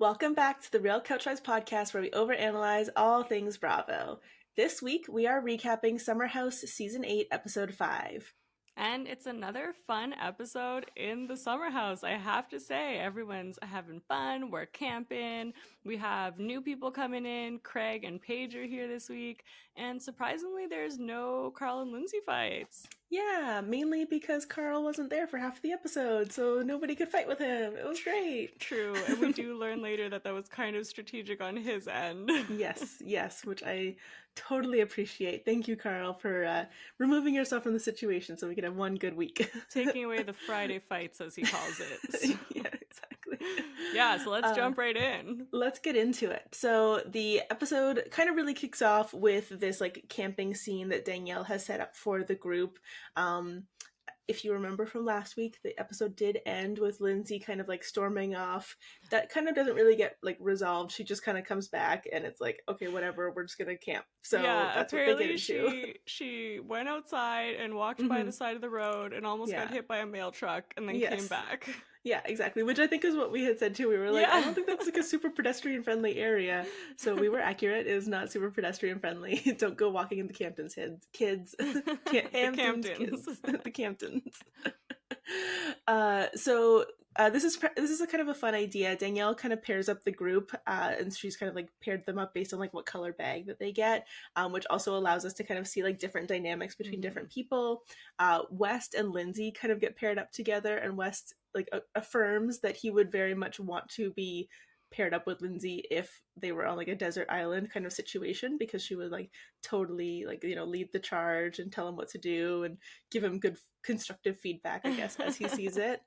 Welcome back to the Real Couchwives podcast, where we overanalyze all things Bravo. This week, we are recapping Summer House Season 8, Episode 5. And it's another fun episode in the summer house. I have to say, everyone's having fun. We're camping. We have new people coming in. Craig and Paige are here this week. And surprisingly, there's no Carl and Lindsay fights. Yeah, mainly because Carl wasn't there for half the episode, so nobody could fight with him. It was great. True. And we do learn later that was kind of strategic on his end. Yes, which I totally appreciate. Thank you, Carl, for removing yourself from the situation so we could have one good week. Taking away the Friday fights, as he calls it. Yeah, exactly. Yeah, so let's jump right in. Let's get into it. So the episode kind of really kicks off with this like camping scene that Danielle has set up for the group. If you remember from last week, the episode did end with Lindsay kind of like storming off. That kind of doesn't really get like resolved. She just kind of comes back and it's like, okay, whatever, we're just gonna camp. So yeah, that's what they get into. She went outside and walked by the side of the road and almost got hit by a mail truck and then came back. Yeah, exactly. Which I think is what we had said too. We were like, I don't think that's like a super pedestrian friendly area. So we were accurate. It is not super pedestrian friendly. Don't go walking in the Camptons, kids. The Camptons. The Camptons. This is a kind of a fun idea. Danielle kind of pairs up the group, and she's kind of like paired them up based on like what color bag that they get, which also allows us to kind of see like different dynamics between different people. West and Lindsay kind of get paired up together, and West like affirms that he would very much want to be paired up with Lindsay if they were on like a desert island kind of situation, because she would like totally like, you know, lead the charge and tell him what to do and give him good constructive feedback, I guess, as he sees it.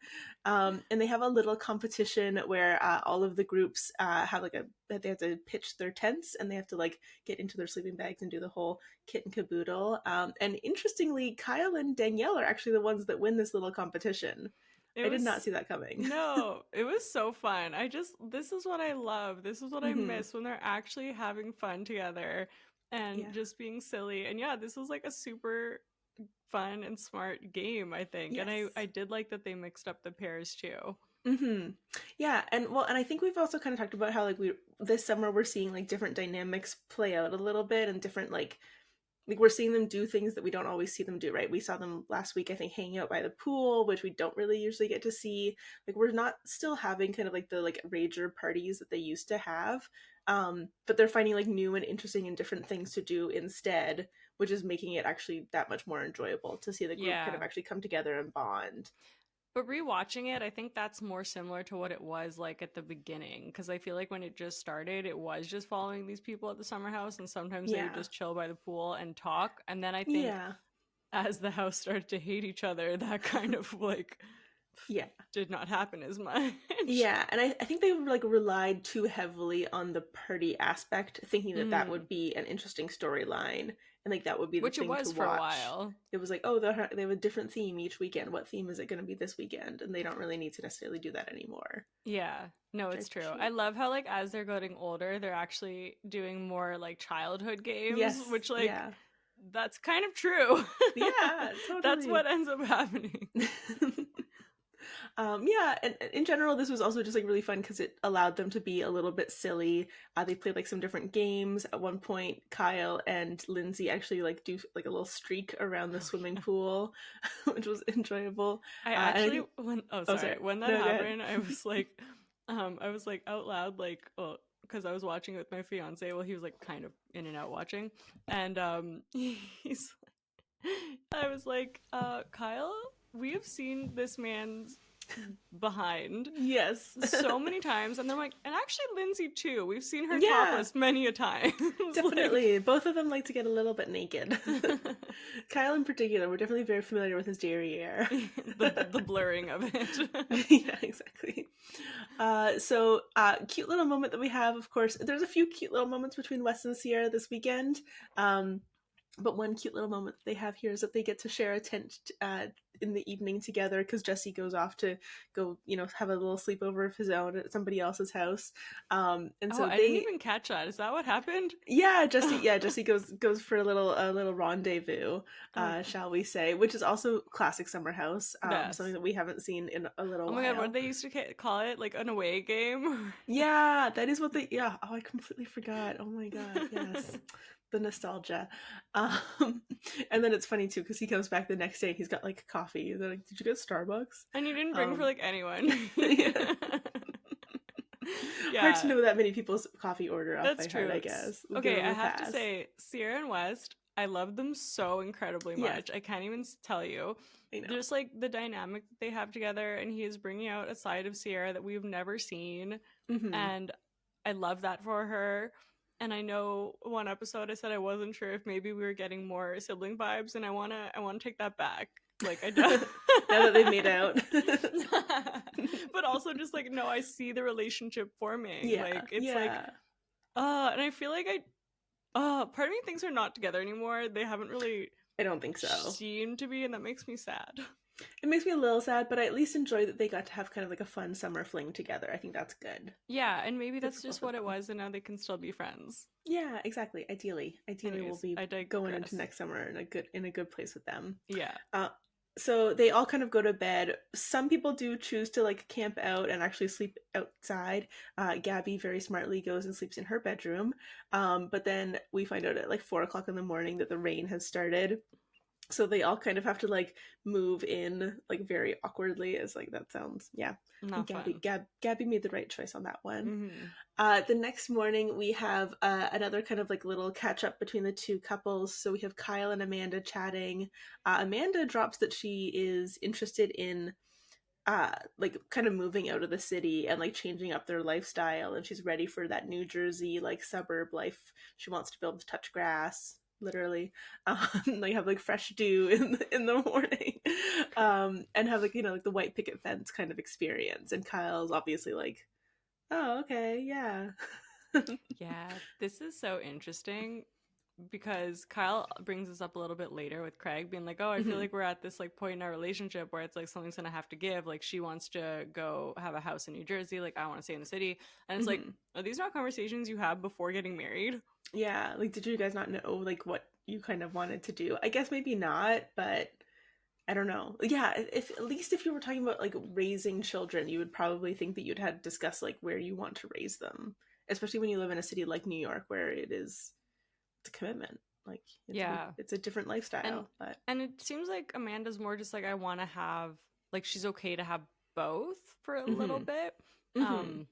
And they have a little competition where all of the groups have like they have to pitch their tents and they have to like get into their sleeping bags and do the whole kit and caboodle. And interestingly, Kyle and Danielle are actually the ones that win this little competition. I did not see that coming. No, it was so fun. This is what I love. This is what I miss, when they're actually having fun together and just being silly. And yeah, this was like a super fun and smart game, I think. Yes. And I did like that they mixed up the pairs too. Yeah, and I think we've also kind of talked about how like this summer we're seeing like different dynamics play out a little bit, and different like we're seeing them do things that we don't always see them do, right? We saw them last week, I think, hanging out by the pool, which we don't really usually get to see. Like, we're not still having kind of like the like rager parties that they used to have, but they're finding like new and interesting and different things to do instead, which is making it actually that much more enjoyable to see the group kind of actually come together and bond. But rewatching it, I think that's more similar to what it was like at the beginning, because I feel like when it just started, it was just following these people at the summer house, and sometimes they would just chill by the pool and talk. And then I think as the house started to hate each other, that kind of like did not happen as much. Yeah, and I think they like relied too heavily on the party aspect, thinking that would be an interesting storyline. And like that would be the thing to watch. Which it was for a while. It was like, oh, they have a different theme each weekend. What theme is it going to be this weekend? And they don't really need to necessarily do that anymore. Yeah, no, it's true. I love how like as they're getting older, they're actually doing more like childhood games, which like that's kind of true. Yeah, totally. That's what ends up happening. And in general, this was also just like really fun because it allowed them to be a little bit silly. They played like some different games. At one point, Kyle and Lindsay actually like do like a little streak around the swimming pool, which was enjoyable. When that happened, I was like out loud, like, oh, because I was watching it with my fiance. Well, he was like kind of in and out watching, and I was like, Kyle, we have seen this man's behind so many times, and they're like, and actually Lindsay too, we've seen her topless many a time. Definitely. Both of them like to get a little bit naked. Kyle in particular, we're definitely very familiar with his derriere. the blurring of it. Yeah, exactly. Cute little moment that we have, of course, there's a few cute little moments between Wes and Ciara this weekend. But one cute little moment they have here is that they get to share a tent in the evening together because Jesse goes off to go, you know, have a little sleepover of his own at somebody else's house. And so I didn't even catch that. Is that what happened? Jesse goes for a little rendezvous, shall we say, which is also classic summer house, yes. something that we haven't seen in a little while. Oh my god, what did they used to call it? Like an away game? Yeah, that is what oh, I completely forgot. Oh my god, yes. The nostalgia. And then it's funny too because he comes back the next day and he's got like coffee. They're like, "Did you get Starbucks?" And you didn't bring for like anyone. Yeah. Hard to know that many people's coffee order off That's by true. heart, I guess. Okay, I have to say, Ciara and West, I love them so incredibly much. I can't even tell you. There's like the dynamic that they have together, and he is bringing out a side of Ciara that we've never seen, and I love that for her. And I know one episode I said I wasn't sure if maybe we were getting more sibling vibes, and I wanna take that back. Like I don't now that they've made out. But also just like, no, I see the relationship forming. Yeah, like it's like and I feel like part of me thinks they're not together anymore. They haven't really, I don't think so, seem to be, and that makes me sad. It makes me a little sad, but I at least enjoy that they got to have kind of like a fun summer fling together. I think that's good. Yeah, and maybe that's just what it was, and now they can still be friends. Yeah, exactly. Ideally, we'll be going into next summer in a good place with them. Yeah. So they all kind of go to bed. Some people do choose to like camp out and actually sleep outside. Gabby very smartly goes and sleeps in her bedroom. But then we find out at like 4:00 in the morning that the rain has started. So they all kind of have to like move in like very awkwardly. As like that sounds, yeah. Not fun. Gabby made the right choice on that one. The next morning we have another kind of like little catch up between the two couples. So we have Kyle and Amanda chatting. Amanda drops that she is interested in like kind of moving out of the city and like changing up their lifestyle, and she's ready for that New Jersey like suburb life. She wants to be able to touch grass, literally, like have like fresh dew in the morning, and have like, you know, like the white picket fence kind of experience. And Kyle's obviously like, oh, okay, yeah. Yeah, this is so interesting because Kyle brings this up a little bit later with Craig being like, oh, I feel like we're at this like point in our relationship where it's like something's gonna have to give. Like she wants to go have a house in New Jersey, like I want to stay in the city. And it's like, are these not conversations you have before getting married? Yeah, like did you guys not know like what you kind of wanted to do? I guess maybe not, but I don't know. Yeah, if at least if you were talking about like raising children, you would probably think that you'd had to discuss like where you want to raise them, especially when you live in a city like New York where it's a commitment. Like it's a different lifestyle. And it seems like Amanda's more just like, I want to have, like, she's okay to have both for a little bit.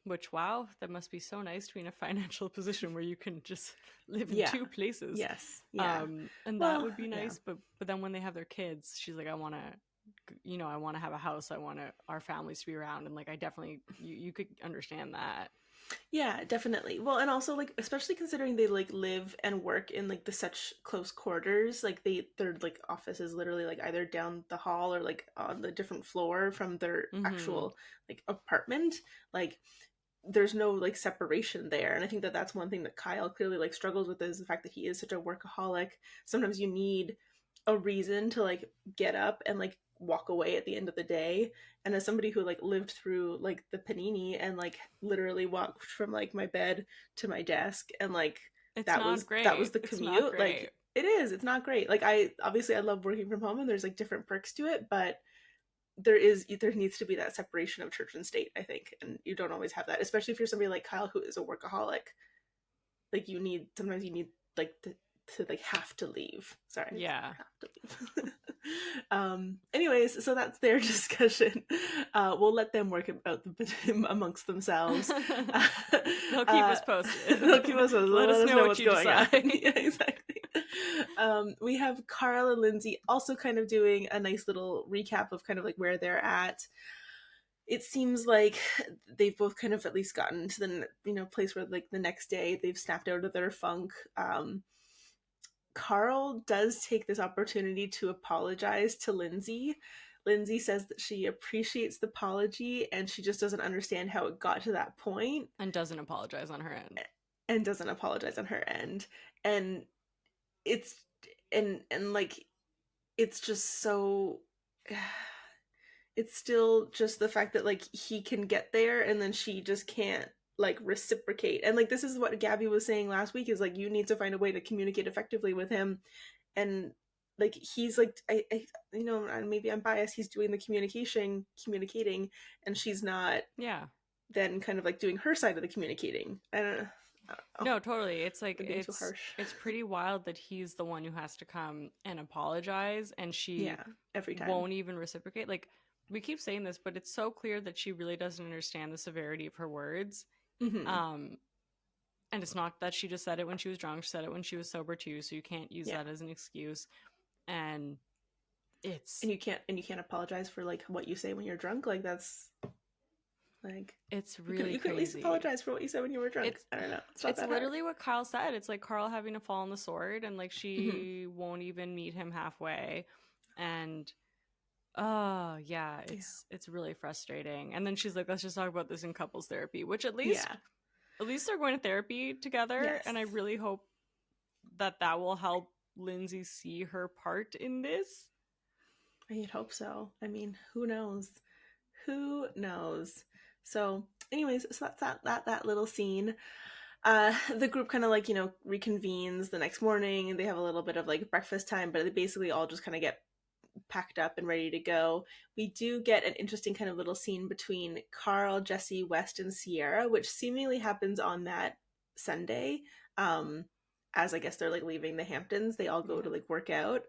Which, wow, that must be so nice to be in a financial position where you can just live in two places. Yes. Yeah. And that would be nice. But then when they have their kids, she's like, I want to, you know, I want to have a house. I want our families to be around. And like, I definitely, you could understand that. Yeah, definitely. Well, and also like especially considering they like live and work in like the such close quarters, like their like office is literally like either down the hall or like on the different floor from their actual like apartment. Like there's no like separation there, and I think that that's one thing that Kyle clearly like struggles with, is the fact that he is such a workaholic. Sometimes you need a reason to like get up and like walk away at the end of the day. And as somebody who like lived through like the panini and like literally walked from like my bed to my desk, and like that was the commute. Like it's not great. Like I love working from home, and there's like different perks to it, but there needs to be that separation of church and state, I think, and you don't always have that, especially if you're somebody like Kyle who is a workaholic. Like sometimes you need like to like have to leave. Sorry. Yeah. Have to leave. Anyways, so that's their discussion. We'll let them work out amongst themselves. They'll keep us posted. Let us know what's going on. Yeah, exactly. We have Carl and Lindsay also kind of doing a nice little recap of kind of like where they're at. It seems like they've both kind of at least gotten to the, you know, place where like the next day they've snapped out of their funk. Carl does take this opportunity to apologize to Lindsay. Lindsay says that she appreciates the apology and she just doesn't understand how it got to that point. And doesn't apologize on her end. And it's like it's just so it's still just the fact that like he can get there and then she just can't like reciprocate. And like this is what Gabby was saying last week, is like you need to find a way to communicate effectively with him. And like he's like I you know, maybe I'm biased, he's doing the communicating, and she's not then kind of like doing her side of the communicating. I don't know. No, totally. It's like too harsh. It's pretty wild that he's the one who has to come and apologize, and she every time won't even reciprocate. Like, we keep saying this, but it's so clear that she really doesn't understand the severity of her words. And it's not that she just said it when she was drunk; she said it when she was sober too. So you can't use that as an excuse. And you can't apologize for like what you say when you're drunk. Like that's. Like it's really you could at least apologize for what you said when you were drunk. I don't know. It's literally what Carl said. It's like Carl having to fall on the sword, and like she won't even meet him halfway, and it's really frustrating. And then she's like, let's just talk about this in couples therapy, which at least they're going to therapy together, and I really hope that will help Lindsay see her part in this. I hope so. I mean, who knows? So anyways, so that's that little scene. The group kind of like, you know, reconvenes the next morning, and they have a little bit of like breakfast time, but they basically all just kind of get packed up and ready to go. We do get an interesting kind of little scene between Carl, Jesse, West, and Ciara, which seemingly happens on that Sunday. As I guess they're like leaving the Hamptons, they all go to like work out.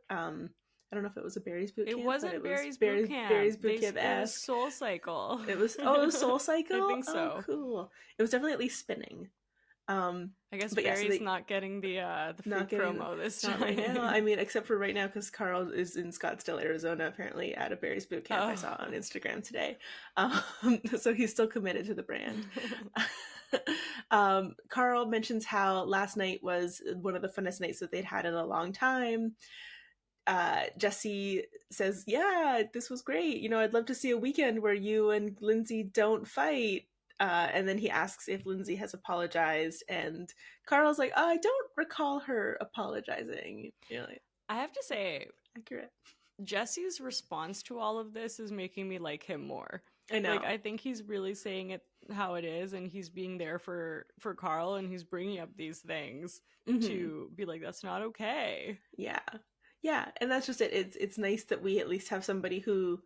I don't know if it was a Barry's boot camp. It wasn't Barry's boot camp. Barry's boot camp. It was Soul Cycle. It was Soul Cycle. I think so. Oh, cool. It was definitely at least spinning. I guess Barry's not getting the free promo this time. Right now. I mean, except for right now, because Carl is in Scottsdale, Arizona, apparently at a Barry's boot camp. I saw on Instagram today. So he's still committed to the brand. Carl mentions how last night was one of the funnest nights that they'd had in a long time. Jesse says, yeah, this was great. You know, I'd love to see a weekend where you and Lindsay don't fight. And then he asks if Lindsay has apologized, and Carl's like, I don't recall her apologizing. You know, like, I have to say, accurate. Jesse's response to all of this is making me like him more. I know. Like, I think he's really saying it how it is, and he's being there for Carl, and he's bringing up these things to be like, that's not okay. Yeah, and that's just it. It's nice that we at least have somebody who,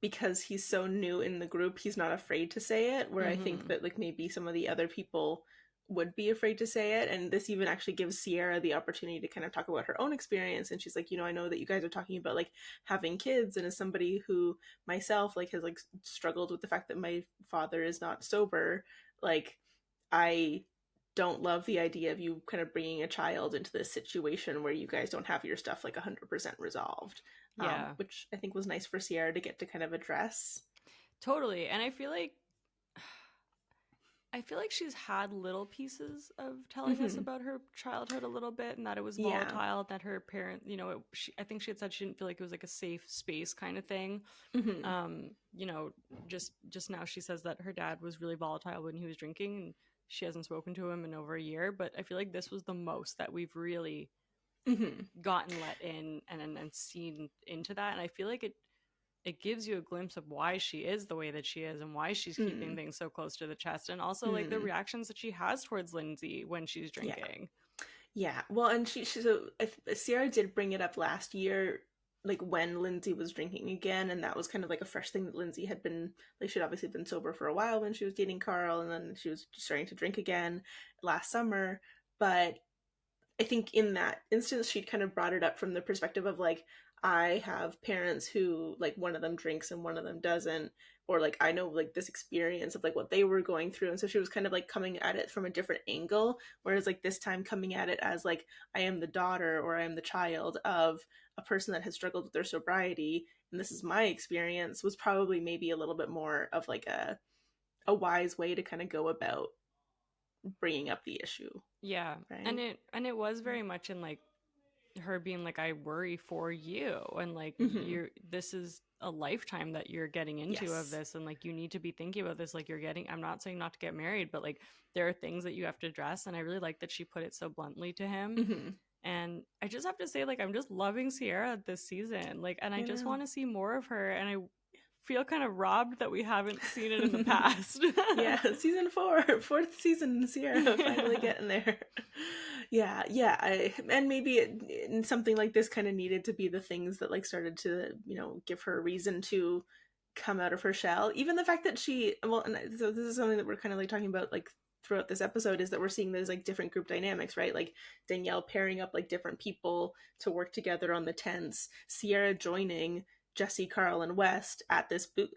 because he's so new in the group, he's not afraid to say it, where I think that like maybe some of the other people would be afraid to say it. And this even actually gives Ciara the opportunity to kind of talk about her own experience. And she's like, you know, I know that you guys are talking about like having kids, and as somebody who myself like has like struggled with the fact that my father is not sober, like I don't love the idea of you kind of bringing a child into this situation where you guys don't have your stuff like 100% resolved. Which I think was nice for Ciara to get to kind of address. Totally. And I feel like she's had little pieces of telling us about her childhood a little bit, and that it was volatile, that her parent, you know, I think she had said she didn't feel like it was like a safe space kind of thing. You know, just now she says that her dad was really volatile when he was drinking, and she hasn't spoken to him in over a year, but I feel like this was the most that we've really gotten let in and seen into that. And I feel like it gives you a glimpse of why she is the way that she is, and why she's keeping things so close to the chest, and also like the reactions that she has towards Lindsay when she's drinking. Yeah. Well, and Ciara did bring it up last year, like when Lindsay was drinking again, and that was kind of like a fresh thing that Lindsay had been like, she'd obviously been sober for a while when she was dating Carl, and then she was starting to drink again last summer. But I think in that instance she'd kind of brought it up from the perspective of like, I have parents who like one of them drinks and one of them doesn't, or like I know like this experience of like what they were going through, and so she was kind of like coming at it from a different angle, whereas like this time coming at it as like, I am the daughter or I am the child of a person that has struggled with their sobriety, and this is my experience, was probably maybe a little bit more of like a wise way to kind of go about bringing up the issue. Yeah, right? and it was very much in like her being like, I worry for you, and like this is a lifetime that you're getting into of this, and like you need to be thinking about this, like I'm not saying not to get married, but like there are things that you have to address. And I really like that she put it so bluntly to him. And I just have to say, like, I'm just loving Ciara this season. Like, and I just want to see more of her. And I feel kind of robbed that we haven't seen it in the past. Yeah, season 4, fourth season, Ciara finally getting there. Yeah, and maybe something like this kind of needed to be the things that like started to, you know, give her a reason to come out of her shell. Even the fact that she, well, and so this is something that we're kind of like talking about like throughout this episode, is that we're seeing those like different group dynamics, right? Like Danielle pairing up like different people to work together on the tents, Ciara joining Jesse, Carl, and West at this boot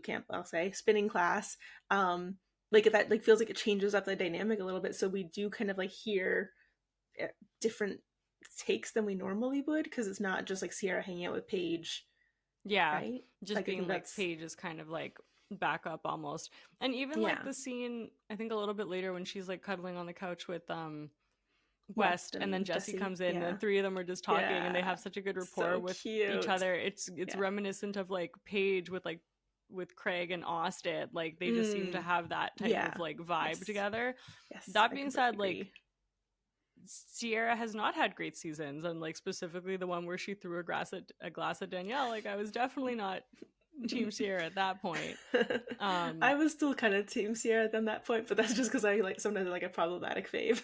camp, I'll say, spinning class. Like that like feels like it changes up the dynamic a little bit, so we do kind of like hear different takes than we normally would, because it's not just like Ciara hanging out with Paige. Yeah, right? just like, being like Paige is kind of like backup almost. And even like the scene, I think a little bit later when she's like cuddling on the couch with West and then Jesse comes in, and the three of them are just talking and they have such a good rapport with each other. It's reminiscent of like Paige with Craig and Austin. Like they just seem to have that type of like vibe together. That being said, like Ciara has not had great seasons, and like specifically the one where she threw a glass at Danielle, like I was definitely not team Ciara at that point. I was still kind of team Ciara at that point, but that's just because I like sometimes like a problematic fave.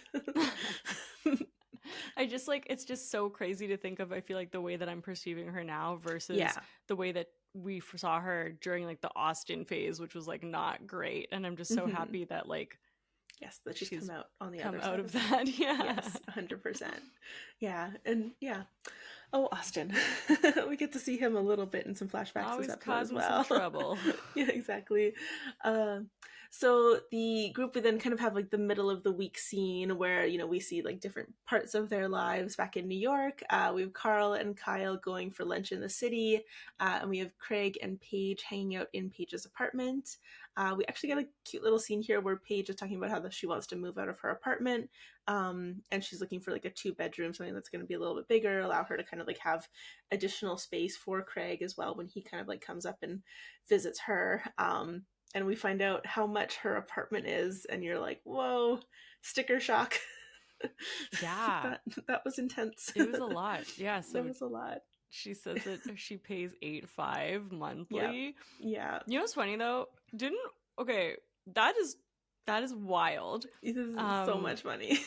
I just like, it's just so crazy to think of, I feel like, the way that I'm perceiving her now versus the way that we saw her during like the Austin phase, which was like not great. And I'm just so happy that like that she's come out on the other side out of that. Yes, 100%. And oh, Austin. We get to see him a little bit in some flashbacks always this episode causing as well. some trouble. Yeah, exactly. So the group would then kind of have like the middle of the week scene where, you know, we see like different parts of their lives back in New York. We have Carl and Kyle going for lunch in the city, and we have Craig and Paige hanging out in Paige's apartment. We actually get a cute little scene here where Paige is talking about how she wants to move out of her apartment, and she's looking for like a 2-bedroom, something that's going to be a little bit bigger, allow her to kind of like have additional space for Craig as well when he kind of like comes up and visits her. And we find out how much her apartment is, and you're like, whoa, sticker shock. Yeah. that was intense. It was a lot. Yeah, so that was a lot. She says that she pays $8,500 monthly. Yeah. You know what's funny though? That is wild. This is so much money.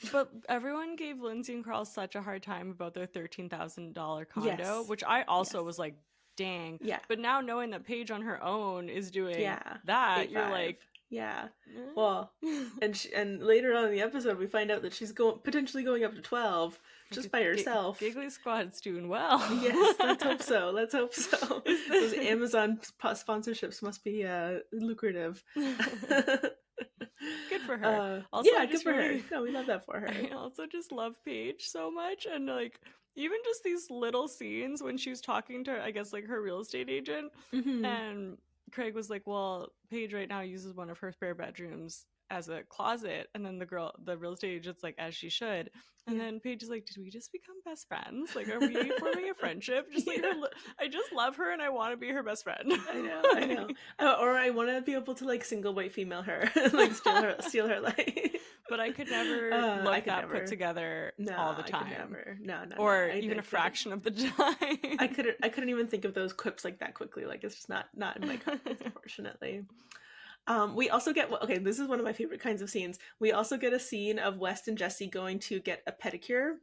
But everyone gave Lindsay and Carl such a hard time about their $13,000 condo, which I also was like, dang. Yeah. But now knowing that Paige on her own is doing that, you're like, well, and later on in the episode we find out that she's potentially going up to 12 just by herself. Giggly Squad's doing well. Yes, let's hope so. Those Amazon sponsorships must be lucrative. Good for her. Good for her. No, we love that for her. I also just love Paige so much, and like even just these little scenes when she was talking to, I guess, like her real estate agent, and Craig was like, well, Paige right now uses one of her spare bedrooms as a closet, and then the real estate agent's like, as she should, and then Paige is like, did we just become best friends? Like, are we forming a friendship? Just like I just love her and I want to be her best friend. I know. Or I want to be able to like single white female her, like steal her like. But I could never put together all the time. I could never. No. Or even a fraction of the time. I couldn't even think of those quips like that quickly. Like it's just not in my cards, unfortunately. We also get, this is one of my favorite kinds of scenes. We also get a scene of West and Jesse going to get a pedicure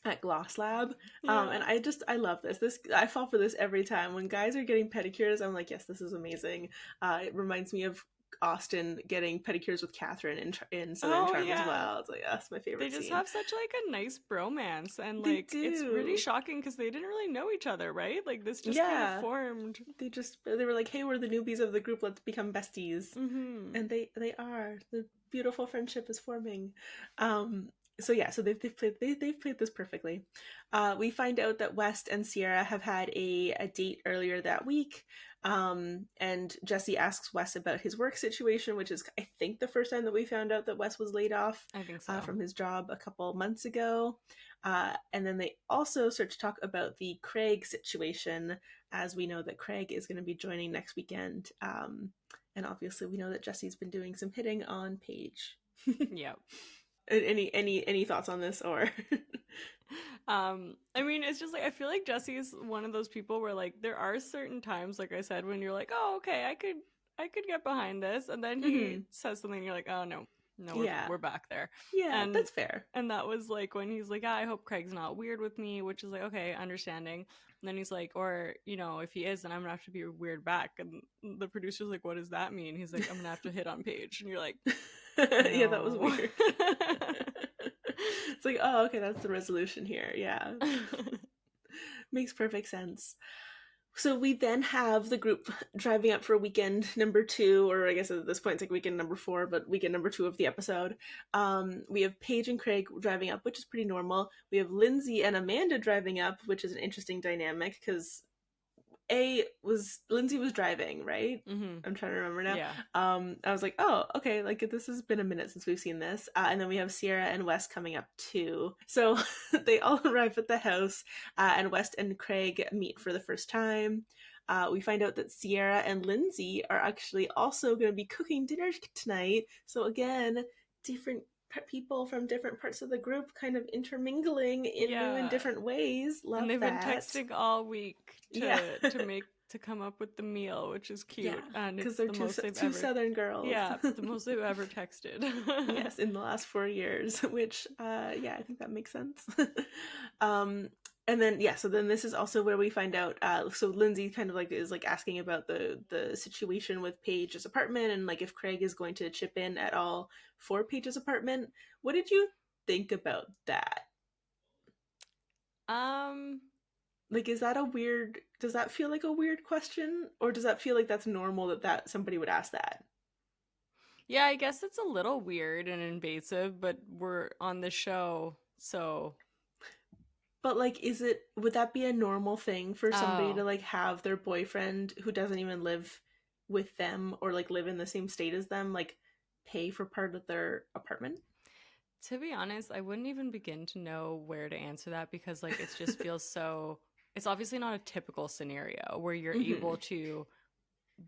at Gloss Lab. And I love this. I fall for this every time. When guys are getting pedicures, I'm like, yes, this is amazing. It reminds me of Austin getting pedicures with Catherine in Southern Charm as well. It's like, that's my favorite They just have such like a nice bromance, and like it's really shocking because they didn't really know each other, right? Like this just kind of formed. They were like, hey, we're the newbies of the group, let's become besties. And they are. The beautiful friendship is forming. So they've played this perfectly. We find out that West and Ciara have had a date earlier that week, and Jesse asks Wes about his work situation, which is, I think, the first time that we found out that Wes was laid off from his job a couple months ago. And then they also start to talk about the Craig situation, as we know that Craig is going to be joining next weekend. And obviously we know that Jesse's been doing some hitting on Paige. Yep. Any thoughts on this, or? I mean, it's just like I feel like Jesse is one of those people where like there are certain times, like I said, when you're like, oh, okay, I could get behind this, and then he says something, and you're like, oh no, we're back there. Yeah, that's fair. And that was like when he's like, yeah, I hope Craig's not weird with me, which is like, okay, understanding. And then he's like, or if he is, then I'm gonna have to be weird back. And the producer's like, what does that mean? He's like, I'm gonna have to hit on Paige, and you're like, no. Yeah, that was weird. It's like, oh, okay, that's the resolution here. Yeah. Makes perfect sense. So we then have the group driving up for weekend number 2, or I guess at this point it's like weekend number 4, but weekend number 2 of the episode. We have Paige and Craig driving up, which is pretty normal. We have Lindsay and Amanda driving up, which is an interesting dynamic because Lindsay was driving, right? Mm-hmm. I'm trying to remember now. Yeah. I was like, oh, okay, like this has been a minute since we've seen this. And then we have Ciara and West coming up too. So they all arrive at the house, and West and Craig meet for the first time. We find out that Ciara and Lindsay are actually also going to be cooking dinner tonight. So again, different people from different parts of the group kind of intermingling in new and different ways. Love and they've that. been texting all week to come up with the meal, which is cute. Yeah, and because they're two Southern girls. Yeah, the most they've ever texted. Yes, in the last 4 years, which I think that makes sense. And then so then this is also where we find out. So Lindsay kind of like is like asking about the situation with Paige's apartment, and like if Craig is going to chip in at all for Paige's apartment. What did you think about that? Like, is that does that feel like a weird question, or does that feel like that's normal that somebody would ask that? Yeah, I guess it's a little weird and invasive, but we're on the show, so. But like, would that be a normal thing for somebody to like have their boyfriend who doesn't even live with them or like live in the same state as them, like pay for part of their apartment? To be honest, I wouldn't even begin to know where to answer that because like it just feels so. It's obviously not a typical scenario where you're able to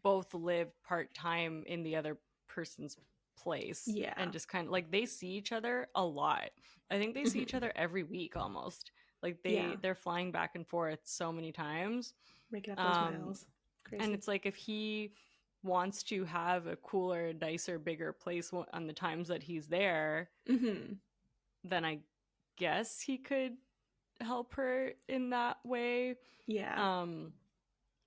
both live part-time in the other person's place. Yeah. And just kind of like they see each other a lot. I think they see each other every week almost. Like they're flying back and forth so many times. Making up those miles. Crazy. And it's like if he wants to have a cooler, nicer, bigger place on the times that he's there, then I guess he could help her in that way. Yeah.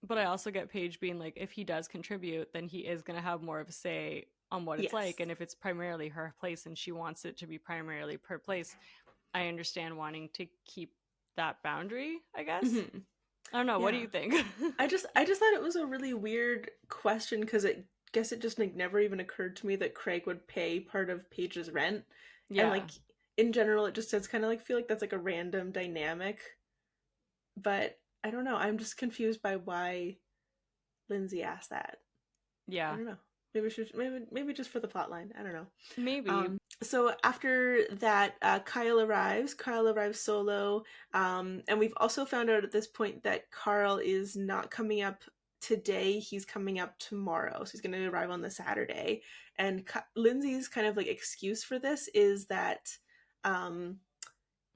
But I also get Paige being like, if he does contribute, then he is going to have more of a say on what it's like. And if it's primarily her place and she wants it to be primarily her place, I understand wanting to keep that boundary, I guess. I don't know. Yeah. What do you think? I just thought it was a really weird question because it just like never even occurred to me that Craig would pay part of Paige's rent. Yeah. And like in general, it just does kind of like feel like that's like a random dynamic. But I don't know. I'm just confused by why Lindsay asked that. Yeah. I don't know. Maybe just for the plot line. I don't know. Maybe. So after that, Kyle arrives solo. And we've also found out at this point that Carl is not coming up today. He's coming up tomorrow. So he's going to arrive on the Saturday. And Lindsay's kind of like excuse for this is that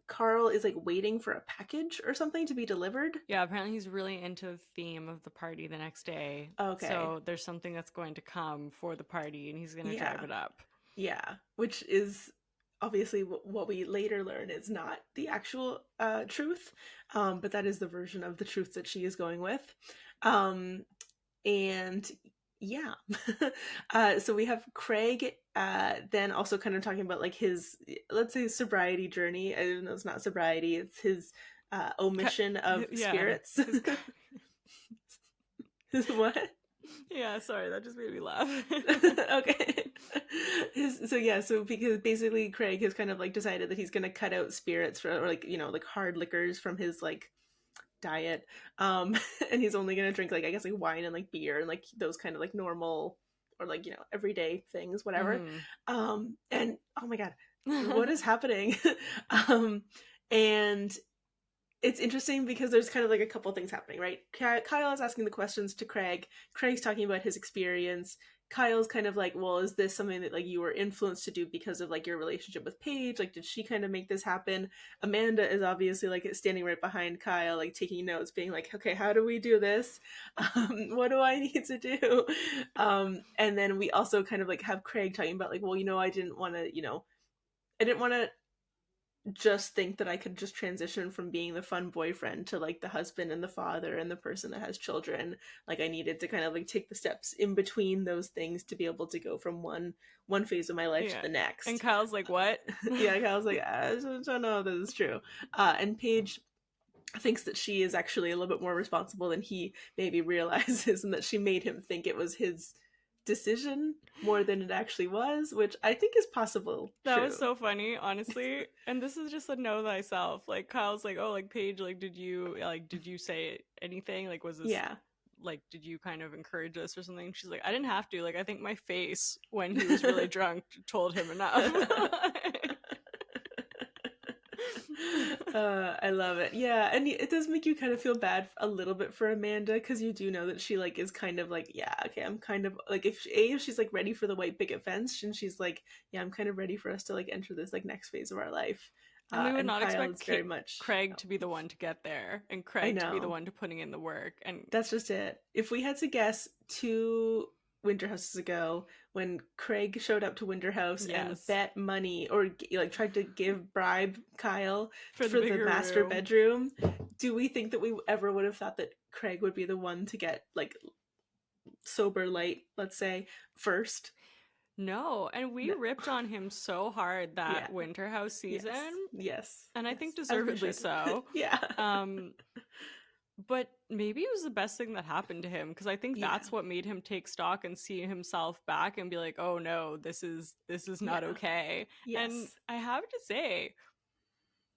Carl is like waiting for a package or something to be delivered. Yeah, apparently he's really into the theme of the party the next day. Okay. So there's something that's going to come for the party and he's going to drive it up. Yeah, which is obviously what we later learn is not the actual truth, but that is the version of the truth that she is going with. And yeah, so we have Craig then also kind of talking about like his, let's say, sobriety journey. I don't know, it's not sobriety, it's his omission of spirits. His what? Yeah, sorry, that just made me laugh. Okay. So because basically Craig has kind of like decided that he's going to cut out spirits or like, you know, like hard liquors from his like diet, and he's only going to drink like, I guess, like wine and like beer and like those kind of like normal or like, you know, everyday things, whatever. And oh my god, what is happening? And it's interesting because there's kind of like a couple things happening, right? Kyle is asking the questions to Craig. Craig's talking about his experience. Kyle's kind of like, well, is this something that like you were influenced to do because of like your relationship with Paige? Like, did she kind of make this happen? Amanda is obviously like standing right behind Kyle, like taking notes, being like, okay, how do we do this? What do I need to do? And then we also kind of like have Craig talking about like, well, I didn't want to just think that I could just transition from being the fun boyfriend to like the husband and the father and the person that has children. Like I needed to kind of like take the steps in between those things to be able to go from one phase of my life to the next. And Kyle's like, what? Yeah, Kyle's like, I don't know if this is true. And Paige thinks that she is actually a little bit more responsible than he maybe realizes, and that she made him think it was his decision more than it actually was, which I think is possible. That was so funny, honestly. And this is just a know thyself. Like Kyle's like, oh, like Paige, like did you say anything? Like was this like did you kind of encourage us or something? She's like, I didn't have to. Like I think my face when he was really drunk told him enough. I love it. Yeah, and it does make you kind of feel bad a little bit for Amanda, because you do know that she like is kind of like, yeah, okay, I'm kind of like, if she's like ready for the white picket fence, and she's like, yeah, I'm kind of ready for us to like enter this like next phase of our life. And we would not expect very much Craig to be the one to get there, and Craig to be the one to putting in the work. And that's just it. If we had to guess 2 winter houses ago, when Craig showed up to Winter House and bet money or like tried to bribe Kyle for the master bedroom, do we think that we ever would have thought that Craig would be the one to get like sober light, let's say, first? No, and we ripped on him so hard that Winter House season. Yes. And I think deservedly so. Yeah. But maybe it was the best thing that happened to him, because I think that's what made him take stock and see himself back and be like, oh no, this is not okay. Yes. And I have to say,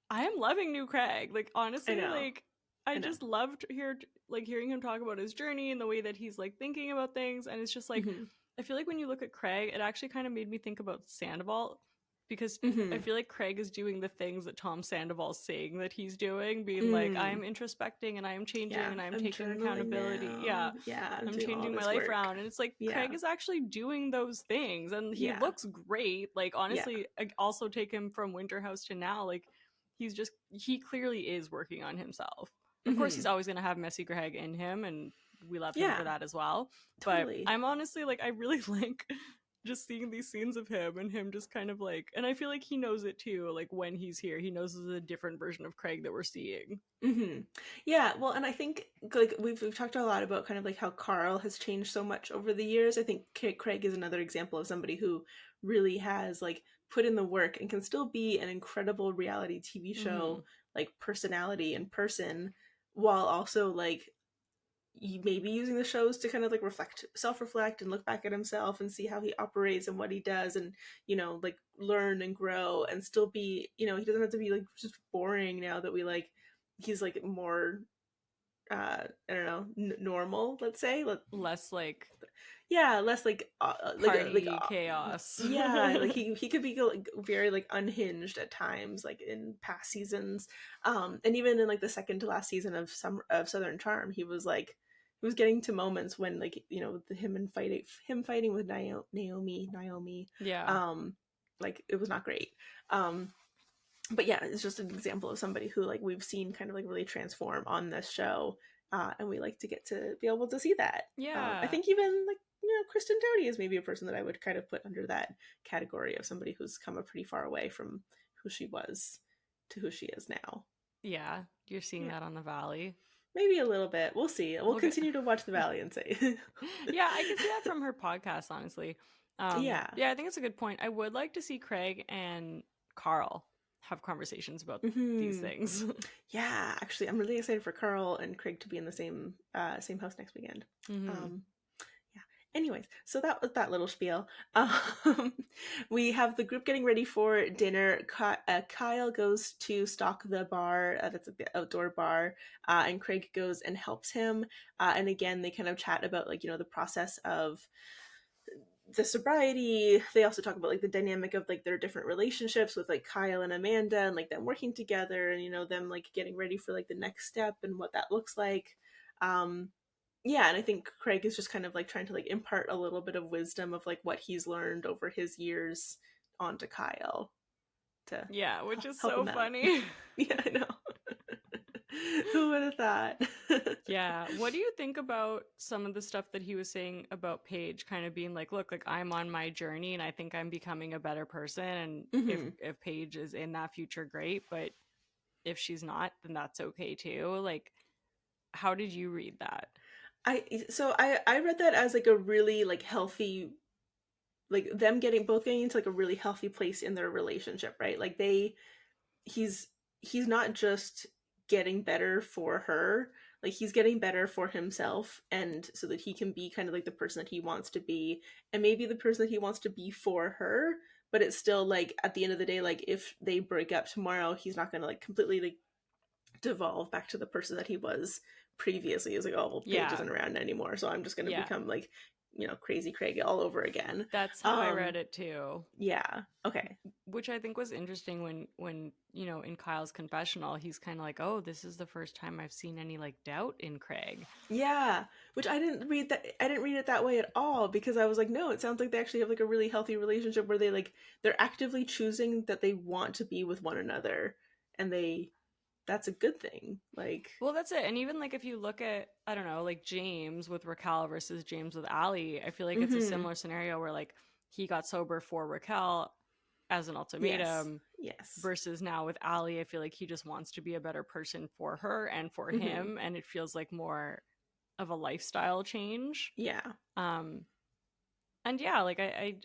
I am loving new Craig. Like honestly, like I just loved hearing him talk about his journey and the way that he's like thinking about things. And it's just like, I feel like when you look at Craig, it actually kind of made me think about Sandoval, because I feel like Craig is doing the things that Tom Sandoval's saying that he's doing, being like, I am introspecting and I am changing and I'm taking accountability. Yeah, I'm changing my life around. And it's like, Craig is actually doing those things, and he looks great. Like honestly, I also take him from Winter House to now, like he clearly is working on himself. Of course, he's always going to have messy Craig in him, and we love him for that as well. Totally. But I'm honestly like, I really like just seeing these scenes of him and him just kind of like, and I feel like he knows it too. Like when he's here, he knows there's a different version of Craig that we're seeing. Yeah, well, and I think like we've talked a lot about kind of like how Carl has changed so much over the years. I think Craig is another example of somebody who really has like put in the work and can still be an incredible reality TV show like personality and person, while also like maybe using the shows to kind of like self-reflect and look back at himself and see how he operates and what he does, and like learn and grow and still be, he doesn't have to be like just boring now that we like he's like more I don't know, normal, let's say, less like less like party chaos. Like he could be like very like unhinged at times, like in past seasons, and even in like the second to last season of Southern Charm, he was getting to moments when like him fighting with Naomi, like it was not great. But yeah, it's just an example of somebody who like we've seen kind of like really transform on this show, and we like to get to be able to see that. I think even like Kristen Doty is maybe a person that I would kind of put under that category of somebody who's come a pretty far away from who she was to who she is now. Yeah, you're seeing that on The Valley. Maybe a little bit. We'll see. We'll continue to watch The Valley and see. Yeah, I can see that from her podcast, honestly. Yeah, I think it's a good point. I would like to see Craig and Carl have conversations about these things. Yeah, actually, I'm really excited for Carl and Craig to be in the same house next weekend. Anyways, so that was that little spiel. We have the group getting ready for dinner. Kyle goes to stock the bar, that's like the outdoor bar, and Craig goes and helps him. And again, they kind of chat about like, the process of the sobriety. They also talk about like the dynamic of like their different relationships with like Kyle and Amanda, and like them working together, and them like getting ready for like the next step and what that looks like. yeah, and I think Craig is just kind of like trying to like impart a little bit of wisdom of like what he's learned over his years onto Kyle to Yeah, which is help so him out. funny. Yeah, I know. Who would have thought? Yeah. What do you think about some of the stuff that he was saying about Paige kind of being like, look, like I'm on my journey and I think I'm becoming a better person, and Mm-hmm. if Paige is in that future, great, but if she's not, then that's okay too. Like, how did you read that? I read that as like a really like healthy, like them getting into like a really healthy place in their relationship, right? Like he's he's not just getting better for her, like he's getting better for himself, and so that he can be kind of like the person that he wants to be, and maybe the person that he wants to be for her. But it's still like at the end of the day, like if they break up tomorrow, he's not going to like completely like devolve back to the person that he was previously. He's like, oh well, Paige Yeah. isn't around anymore, so I'm just going to Yeah. become like, crazy Craig all over again. That's how I read it too. Yeah, okay. Which I think was interesting when in Kyle's confessional, he's kind of like, oh, this is the first time I've seen any like doubt in Craig. Yeah, which I didn't read it that way at all, because I was like, no, it sounds like they actually have like a really healthy relationship where they're actively choosing that they want to be with one another, and that's a good thing. Like, Well, that's it. And even like if you look at, I don't know, like James with Raquel versus James with Ali, I feel like it's a mm-hmm. similar scenario where like he got sober for Raquel as an Yes. ultimatum, Yes. versus now with Ali, I feel like he just wants to be a better person for her and for Mm-hmm. him, and it feels like more of a lifestyle change. Yeah. Um and yeah, like I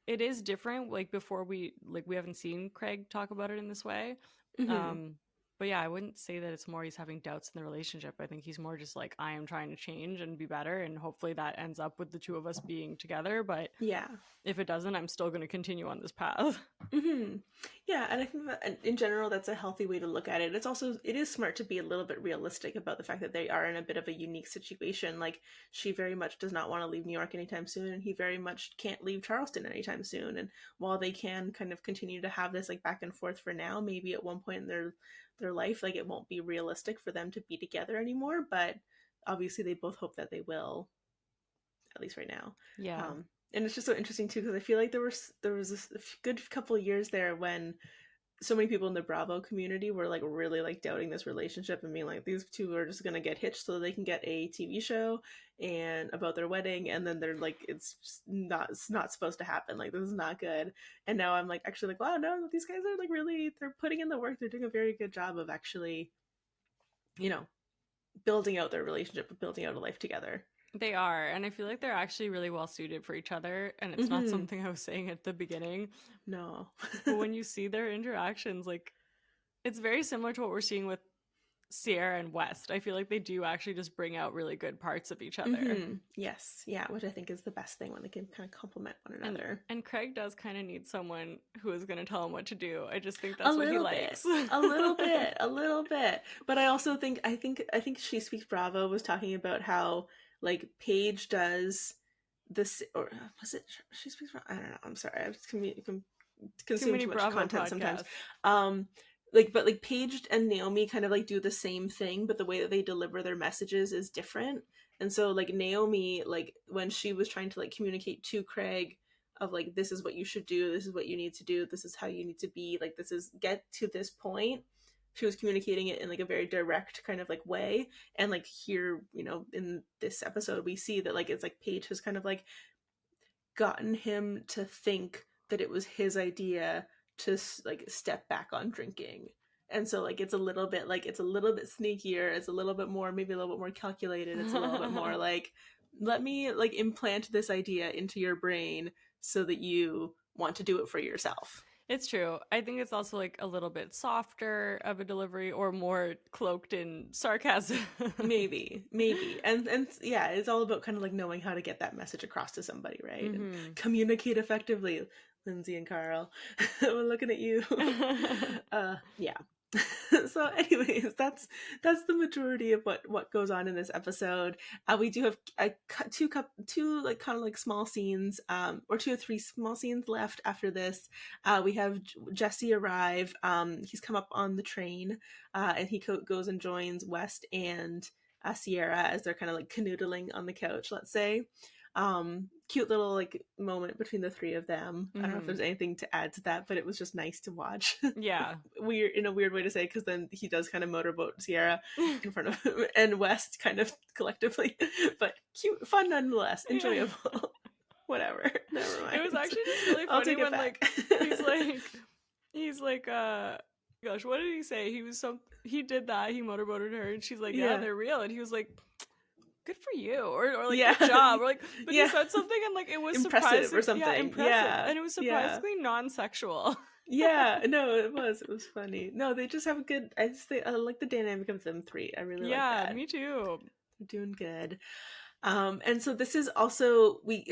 it is different. Like before, we haven't seen Craig talk about it in this way. Mm-hmm. Um, but yeah, I wouldn't say that it's more he's having doubts in the relationship. I think he's more just like, I am trying to change and be better, and hopefully that ends up with the two of us being together. But Yeah. if it doesn't, I'm still going to continue on this path. Mm-hmm. Yeah, and I think that in general, that's a healthy way to look at it. It is smart to be a little bit realistic about the fact that they are in a bit of a unique situation. Like, she very much does not want to leave New York anytime soon, and he very much can't leave Charleston anytime soon. And while they can kind of continue to have this like back and forth for now, maybe at one point in their life, like it won't be realistic for them to be together anymore. But obviously, they both hope that they will, at least right now. Yeah. And it's just so interesting too, because I feel like there was a good couple of years there when so many people in the Bravo community were like really like doubting this relationship and being like, these two are just gonna get hitched so they can get a TV show and about their wedding, and then they're like, it's not supposed to happen, like this is not good. And now I'm like actually like, wow, no, these guys are like really, they're putting in the work, they're doing a very good job of actually, you know building out their relationship, building out a life together. They are, and I feel like they're actually really well suited for each other, and it's not Mm-hmm. something I was saying at the beginning. No. But when you see their interactions, like it's very similar to what we're seeing with Ciara and West. I feel like they do actually just bring out really good parts of each other. Mm-hmm. Yes, yeah, which I think is the best thing, when they can kind of complement one And another. and Craig does kind of need someone who is going to tell him what to do. I just think A that's what he little bit, likes. a little bit, a little bit. But I also think She Speaks Bravo was talking about how like Paige does this, or was it She Speaks Bravo? I don't know. I'm sorry, I've Too consumed many too much Bravo content sometimes. podcasts. Um, but like Paige and Naomi kind of like do the same thing, but the way that they deliver their messages is different. And so like Naomi, like when she was trying to like communicate to Craig of like, this is what you should do, this is what you need to do, this is how you need to be, like this is get to this point, she was communicating it in like a very direct kind of like way. And like here, in this episode, we see that like it's like Paige has kind of like gotten him to think that it was his idea to like step back on drinking. And so like it's a little bit sneakier, it's a little bit more, maybe a little bit more calculated, it's a little bit more like, let me like implant this idea into your brain so that you want to do it for yourself. It's true. I think it's also like a little bit softer of a delivery, or more cloaked in sarcasm. maybe. And yeah, it's all about kind of like knowing how to get that message across to somebody, right? And Mm-hmm. communicate effectively. Lindsay and Carl, we're looking at you. Yeah. So anyways, that's the majority of what goes on in this episode. We do have two like kind of like small scenes, or two or three small scenes left after this. We have Jesse arrive. He's come up on the train, and he goes and joins West and Ciara as they're kind of like canoodling on the couch, let's say. Cute little like moment between the three of them. I don't know if there's anything to add to that, but it was just nice to watch. Yeah. Weird, in a weird way to say, because then he does kind of motorboat Ciara in front of him and West kind of collectively, but cute, fun nonetheless, enjoyable. Whatever, never mind. It was actually just really funny when like he's like gosh, what did he say? He did that, he motorboated her, and she's like, yeah, they're real, and he was like, good for you, or like good job, or like, but he said something and like it was impressive or something. Impressive, and it was surprisingly non-sexual. No, it was funny. No, they just have a good, I like the dynamic of them three. I really like that. Yeah, me too. They're doing good. And so this is also, we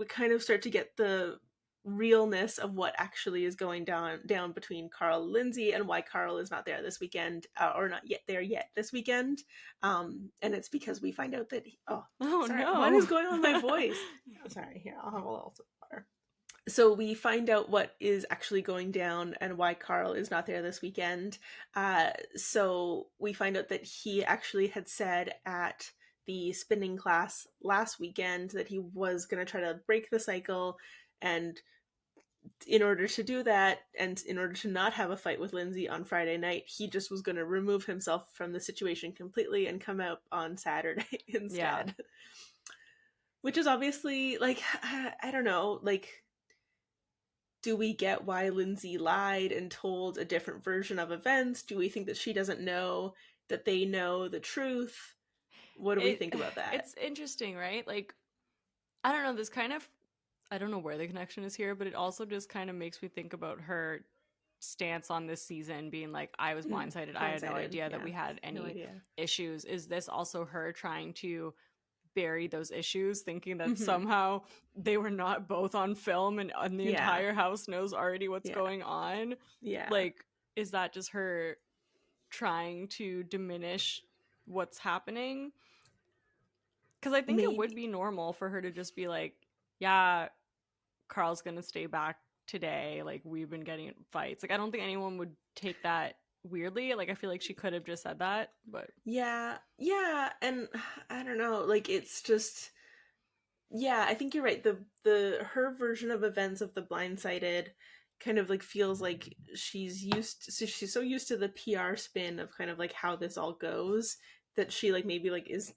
kind of start to get the realness of what actually is going down between Carl and Lindsay, and why Carl is not there this weekend, or not yet there yet this weekend. And it's because we find out that sorry, no, what is going on with my voice? Sorry, here, I'll have a little water. So we find out what is actually going down and why Carl is not there this weekend. So we find out that he actually had said at the spinning class last weekend that he was going to try to break the cycle, and in order to do that, and in order to not have a fight with Lindsay on Friday night, he just was going to remove himself from the situation completely and come out on Saturday instead. Yeah. Which is obviously, like, I don't know, like, do we get why Lindsay lied and told a different version of events? Do we think that she doesn't know that they know the truth? What do we think about that? It's interesting, right? Like, I don't know, this kind of, I don't know where the connection is here, but it also just kind of makes me think about her stance on this season being like, I was blindsided. I had no idea that we had any issues. Is this also her trying to bury those issues, thinking that somehow they were not both on film and the entire house knows already what's going on? Yeah. Like, is that just her trying to diminish what's happening? Because I think it would be normal for her to just be like, yeah, Carl's gonna stay back today, like, we've been getting in fights. Like, I don't think anyone would take that weirdly. Like, I feel like she could have just said that, but yeah, and I don't know, like, it's just, I think you're right. The her version of events of the blindsided kind of like feels like she's so used to the PR spin of kind of like how this all goes, that she like maybe like is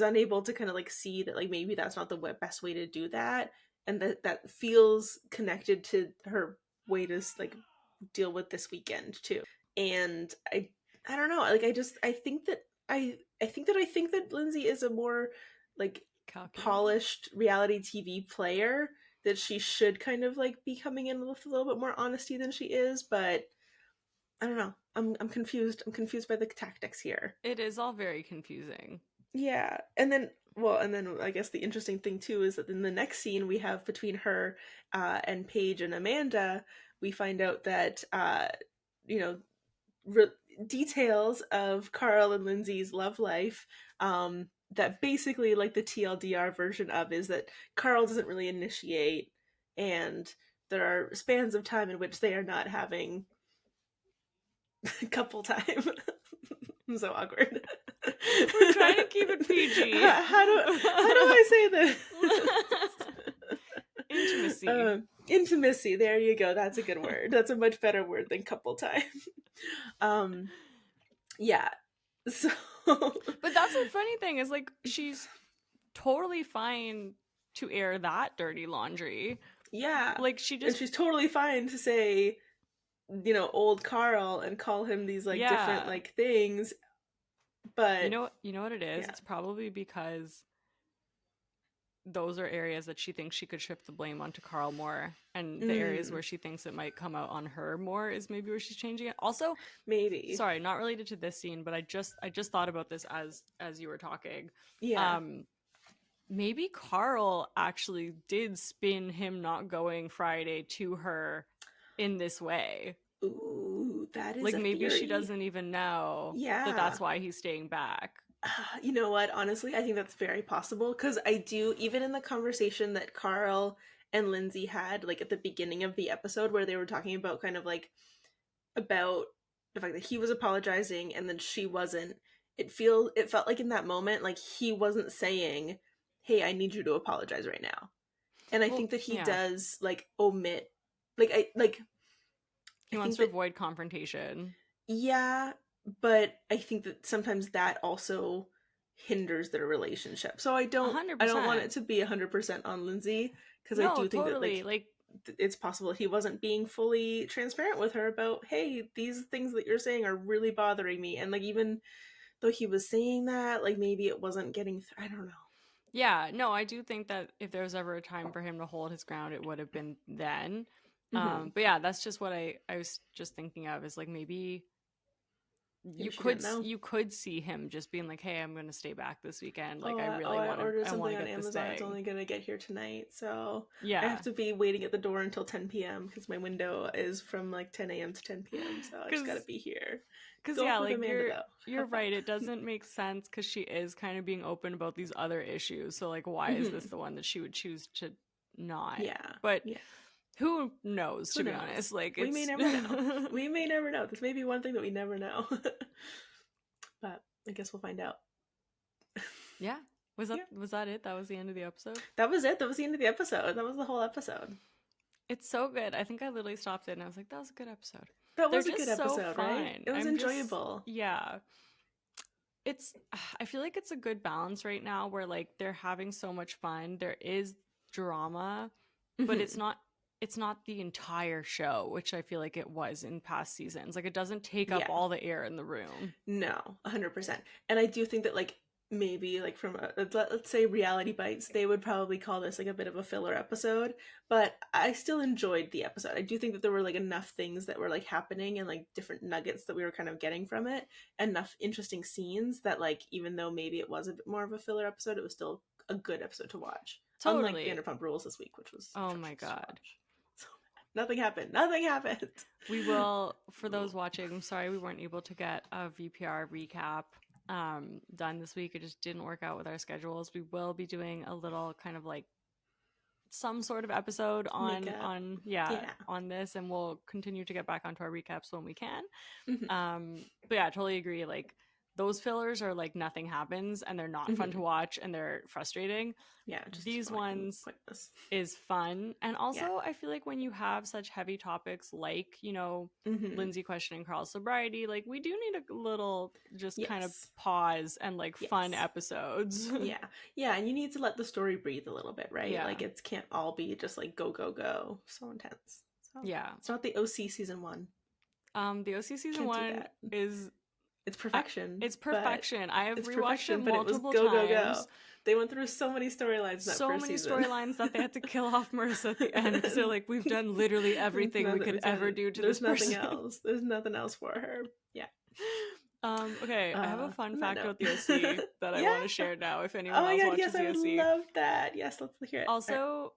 unable to kind of like see that like maybe that's not the best way to do that, and that feels connected to her way to like deal with this weekend too. And I don't know, like, I think that Lindsay is a more like polished reality TV player, that she should kind of like be coming in with a little bit more honesty than she is, but I don't know. I'm confused. I'm confused by the tactics here. It is all very confusing. Yeah. And then I guess the interesting thing too is that in the next scene we have between her and Paige and Amanda, we find out that details of Carl and Lindsay's love life, that basically, like, the TLDR version of is that Carl doesn't really initiate, and there are spans of time in which they are not having couple time. I'm so awkward. We're trying to keep it PG. How do I say this? Intimacy. Intimacy, there you go. That's a good word. That's a much better word than couple time. Yeah. So but that's the funny thing is, like, she's totally fine to air that dirty laundry. Yeah. Like, she's totally fine to say, old Carl and call him these like different like things. But you know what it is? Yeah. It's probably because those are areas that she thinks she could shift the blame onto Carl more, and the areas where she thinks it might come out on her more is maybe where she's changing it. Also, maybe, sorry, not related to this scene, but I just thought about this as you were talking. Yeah. Maybe Carl actually did spin him not going Friday to her in this way. Ooh, that is like, maybe theory. She doesn't even know that that's why he's staying back. You know what? Honestly, I think that's very possible, because I do, even in the conversation that Carl and Lindsay had, like, at the beginning of the episode, where they were talking about kind of like about the fact that he was apologizing and then she wasn't, it felt like in that moment, like he wasn't saying, hey, I need you to apologize right now. And I think that he does like omit, he wants to avoid confrontation. Yeah, but I think that sometimes that also hinders their relationship. So I don't 100%. want it to be 100% on Lindsay, because I do think totally. that like it's possible he wasn't being fully transparent with her about, hey, these things that you're saying are really bothering me, and like even though he was saying that, like maybe it wasn't getting I don't know. Yeah, no, I do think that if there was ever a time for him to hold his ground, it would have been then. But yeah, that's just what I was just thinking of, is like maybe you could see him just being like, hey, I'm going to stay back this weekend. Like, I really want to ordered something on Amazon. It's only going to get here tonight. So yeah, I have to be waiting at the door until 10 p.m. because my window is from like 10 a.m. to 10 p.m. So I just got to be here. Because yeah, like you're right. It doesn't make sense because she is kind of being open about these other issues. So like, why is this the one that she would choose to not? Yeah. But who knows, to be honest? Like, we may never know. We may never know. This may be one thing that we never know. But I guess we'll find out. Yeah. Was that it? That was the end of the episode? That was it. That was the end of the episode. That was the whole episode. It's so good. I think I literally stopped it and I was like, that was a good episode. That was a good episode, right? It was enjoyable. Yeah. I feel like it's a good balance right now where like they're having so much fun. There is drama, but it's not the entire show, which I feel like it was in past seasons. Like, it doesn't take up all the air in the room. No, 100%. And I do think that like maybe like from let's say Reality Bites, they would probably call this like a bit of a filler episode, but I still enjoyed the episode. I do think that there were like enough things that were like happening and like different nuggets that we were kind of getting from it, enough interesting scenes that like even though maybe it was a bit more of a filler episode, it was still a good episode to watch. Totally. Unlike Vanderpump Rules this week, which was my god. Nothing happened. We will, for those watching, I'm sorry we weren't able to get a VPR recap done this week. It just didn't work out with our schedules. We will be doing a little kind of like some sort of episode on this, and we'll continue to get back onto our recaps when we can. But yeah, I totally agree. Like, those fillers are like nothing happens and they're not fun to watch and they're frustrating. Yeah, these ones is fun. And also I feel like when you have such heavy topics like, you know, Lindsay questioning Carl's sobriety, like we do need a little just kind of pause and like fun episodes. Yeah, and you need to let the story breathe a little bit, right? Like it can't all be just like go so intense. So, it's not the OC season 1. The OC season 1 is it's perfection. It's perfection. I have rewatched it multiple times. Go. They went through so many storylines. So many storylines that they had to kill off Marissa at the end because they're like, we've done literally everything we could ever do to this person. There's nothing else. There's nothing else for her. Yeah. Okay, I have a fun fact about the OC that I want to share now. If anyone else watches the OC, I would love that. Yes, let's hear it. Also,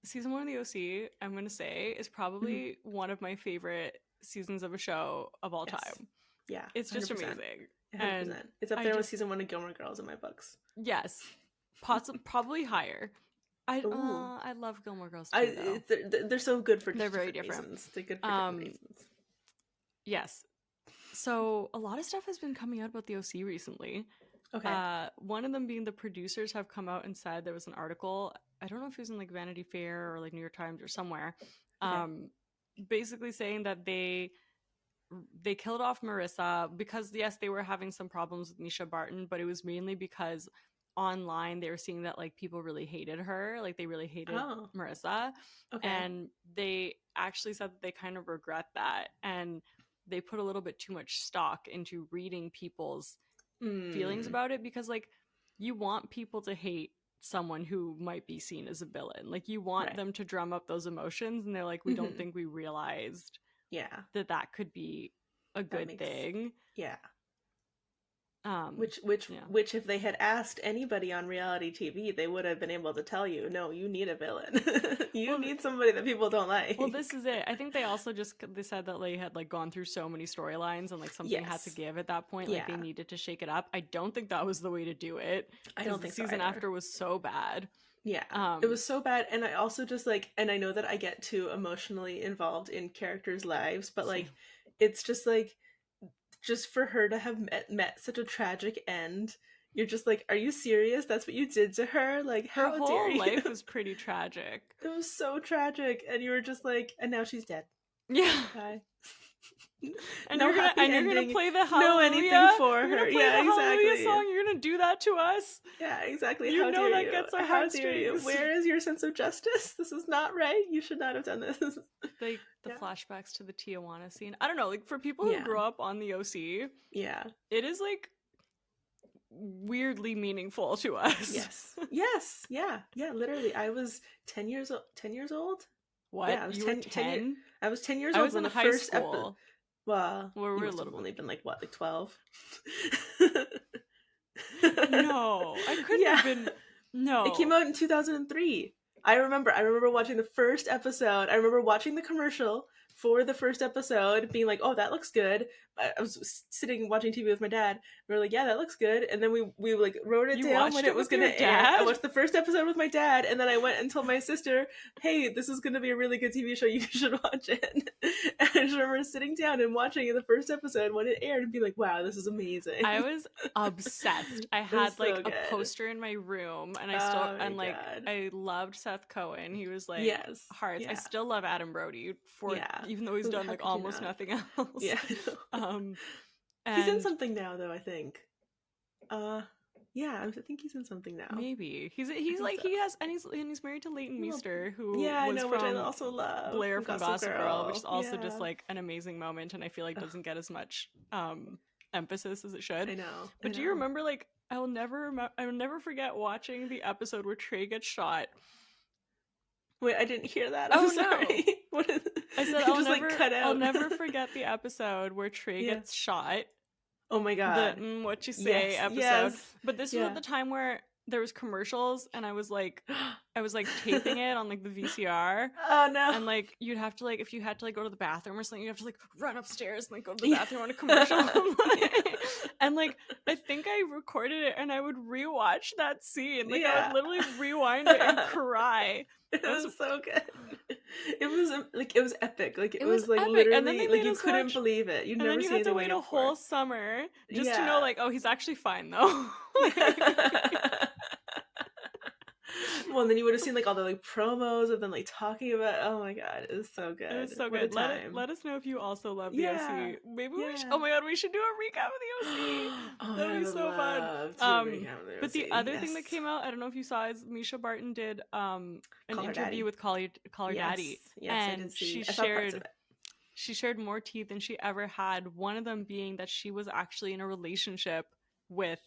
season 1 of the OC, I'm going to say, is probably one of my favorite seasons of a show of all time. Yeah, it's just 100%. Amazing. 100%. And it's up there with season 1 of Gilmore Girls in my books. Yes, probably higher. I love Gilmore Girls too, they're so good for they're very different reasons. They're good for different reasons. Yes. So a lot of stuff has been coming out about the OC recently. Okay. One of them being the producers have come out and said, there was an article, I don't know if it was in like Vanity Fair or like New York Times or somewhere, basically saying that they killed off Marissa because, yes, they were having some problems with Misha Barton, but it was mainly because online they were seeing that like people really hated her, like they really hated Marissa. And they actually said that they kind of regret that, and they put a little bit too much stock into reading people's feelings about it, because like you want people to hate someone who might be seen as a villain, like you want them to drum up those emotions, and they're like, we don't think we realized that could be a good thing. Which if they had asked anybody on reality TV, they would have been able to tell you, no, you need a villain. You need somebody that people don't like. Well, this is it. I think they also they said that they had like gone through so many storylines and like something had to give at that point. Like they needed to shake it up. I don't think that was the way to do it. I don't think the season after was so bad. Yeah, it was so bad. And I also just like, and I know that I get too emotionally involved in characters' lives, but like, it's just like, just for her to have met such a tragic end, you're just like, are you serious? That's what you did to her? Like, how her dare you? whole life was pretty tragic. It was so tragic, and you were just like, and now she's dead. Yeah. Bye. And you're gonna play the Hallelujah. No anything for you're her. Play yeah, the exactly. Hallelujah song. You're gonna do that to us. Yeah, exactly. You how know dare that you? gets our How dare you? heartstrings. Where is your sense of justice? This is not right. You should not have done this. Like the flashbacks to the Tijuana scene. I don't know. Like for people who grew up on the OC, yeah, it is like weirdly meaningful to us. Yes. Yeah. Literally, I was 10 years old. 10 years old. What? Yeah, I was you 10, were 10? I was 10 years old. I was in high school. Well, we were must have only been like 12. No, I couldn't have been. No, it came out in 2003. I remember watching the first episode. I remember watching the commercial for the first episode, being like, "Oh, that looks good." I was sitting watching TV with my dad. We were like, "Yeah, that looks good." And then we like wrote it down when it was going to air. I watched the first episode with my dad, and then I went and told my sister, "Hey, this is going to be a really good TV show. You should watch it." And I just remember sitting down and watching the first episode when it aired and be like, "Wow, this is amazing." I was obsessed. I had like a poster in my room, and I loved Seth Cohen. He was like hearts. I still love Adam Brody even though he's done like almost nothing else. Yeah. He's in something now, though. I think. Yeah, I think he's in something now. Maybe he's like so. He's married to Leighton Meester, who which I also love. Blair from Gossip Girl, which is also just like an amazing moment, and I feel like doesn't get as much emphasis as it should. I know. But do you remember? Like, I will never forget watching the episode where Trey gets shot. Wait, I didn't hear that. I'm sorry. No. What is... I said I'll never forget the episode where Trey gets shot. Oh my god. The what you say episode. But this was at the time where there was commercials, and I was like taping it on like the VCR. Oh no. And like you'd have to like, if you had to like go to the bathroom or something, you'd have to like run upstairs and like go to the bathroom on a commercial. And like I think I recorded it, and I would rewatch that scene. Like I would literally rewind it and cry. It was so good. It was epic. Like it was like epic. Literally, and then like you couldn't believe it. You'd never seen anything like it before. And then you had to wait a whole summer just to know, like, oh, he's actually fine though. Well, and then you would have seen like all the like promos of them like talking about. Oh my god, it was so good. It was so good. Let us know if you also love the OC. Maybe we should. Oh my god, we should do a recap of the OC. That'd be so fun. But the other thing that came out, I don't know if you saw, is Misha Barton did an interview with Call Her Daddy. Yes, and I did see. She shared more tea than she ever had. One of them being that she was actually in a relationship with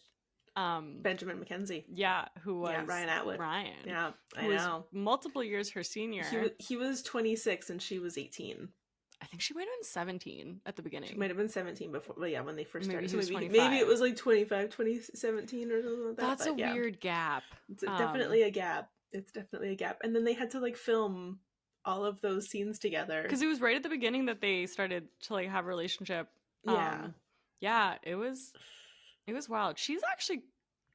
Benjamin McKenzie. Yeah, who was Ryan Atwood. Yeah, I know. Multiple years her senior. He was 26 and she was 18. I think she might have been 17 at the beginning. She might have been 17 before, well, when they first started. Maybe it was like 2017 or something like that. That's a weird gap. It's definitely a gap. It's definitely a gap. And then they had to like film all of those scenes together. Because it was right at the beginning that they started to like have a relationship. Yeah, it was wild. She's actually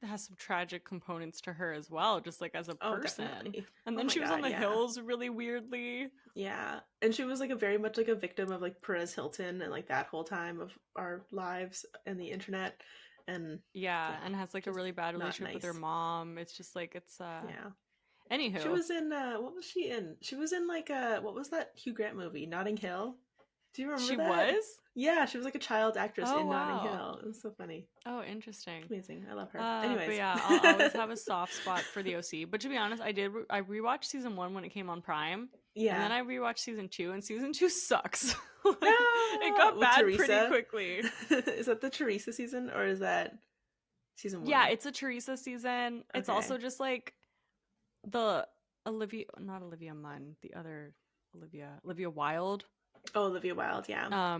has some tragic components to her as well, just like as a person. And then she was on the hills really weirdly. Yeah. And she was like very much like a victim of like Perez Hilton and like that whole time of our lives and the internet. And and has like a really bad relationship with her mom. It's just like Anywho. She was in what was she in? She was in like what was that Hugh Grant movie? Notting Hill? Do you remember that? She was? Yeah, she was like a child actress in Notting Hill. It was so funny. Oh, interesting. Amazing. I love her. Anyways. But yeah, I'll always have a soft spot for the OC. But to be honest, I rewatched season 1 when it came on Prime. Yeah. And then I rewatched season 2, and season 2 sucks. It got bad pretty quickly. Is that the Teresa season, or is that season 1? Yeah, it's a Teresa season. Okay. It's also just like the Olivia Munn, the other Olivia Wilde. Oh, Olivia Wilde, yeah.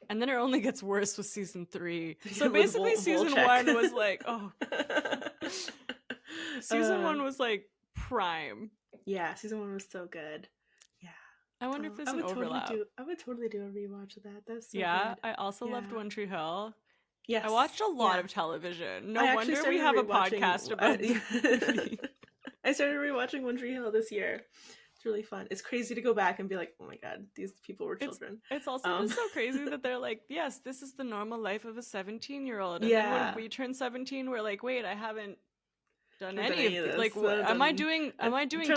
And then it only gets worse with season 3. So basically season 1 was like, season 1 was like prime. Yeah, season 1 was so good. Yeah. I wonder if there's an overlap. I would totally do a rewatch of that. That's so good. I also loved One Tree Hill. Yes. I watched a lot of television. No wonder we have a podcast about I started rewatching One Tree Hill this year. It's really fun. It's crazy to go back and be like, oh my god, these people were children. It's also just so crazy that they're like, yes, this is the normal life of a 17-year-old. And Yeah. then when we turn 17, we're like, wait, I haven't done any of this. Like, am I doing turned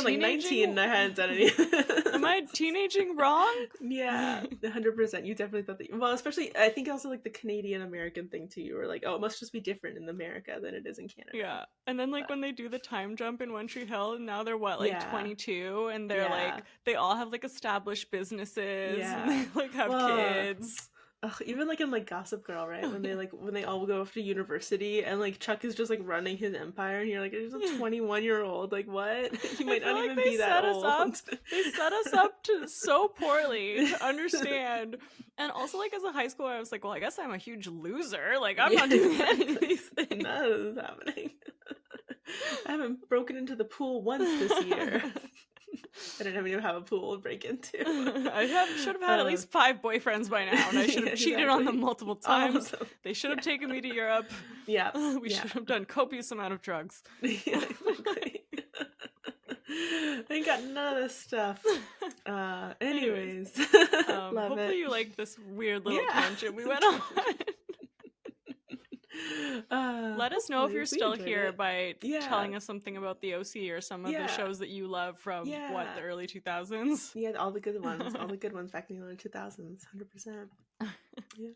like teenaging? 19 and I hadn't done any of this. Am I teenaging wrong? Yeah, 100%. You definitely thought that. Well, especially, I think also like the Canadian American thing too. You were like, oh, it must just be different in America than it is in Canada. Yeah. And then like when they do the time jump in One Tree Hill, and now they're what, like 22, and they're like, they all have like established businesses, and they like have kids. Even like in like Gossip Girl, right? When they all go off to university and like Chuck is just like running his empire and you're like, there's a 21-year-old, like what? He might not even be that old. They set us up to so poorly to understand. And also like as a high schooler, I was like, well, I guess I'm a huge loser. Like I'm not doing any of these things. None of this is happening. I haven't broken into the pool once this year. I didn't even have a pool to break into. I should have had at least 5 boyfriends by now, and I should have cheated on them multiple times. They should have taken me to Europe. Yeah. We should have done copious amount of drugs. Yeah, exactly. I ain't got none of this stuff. Anyways. Hopefully you like this weird little tangent we went on. Let us know if you're still here by telling us something about the OC or some of the shows that you love from the early 2000s. Yeah, all the good ones. All the good ones back in the early 2000s. 100%. Yeah.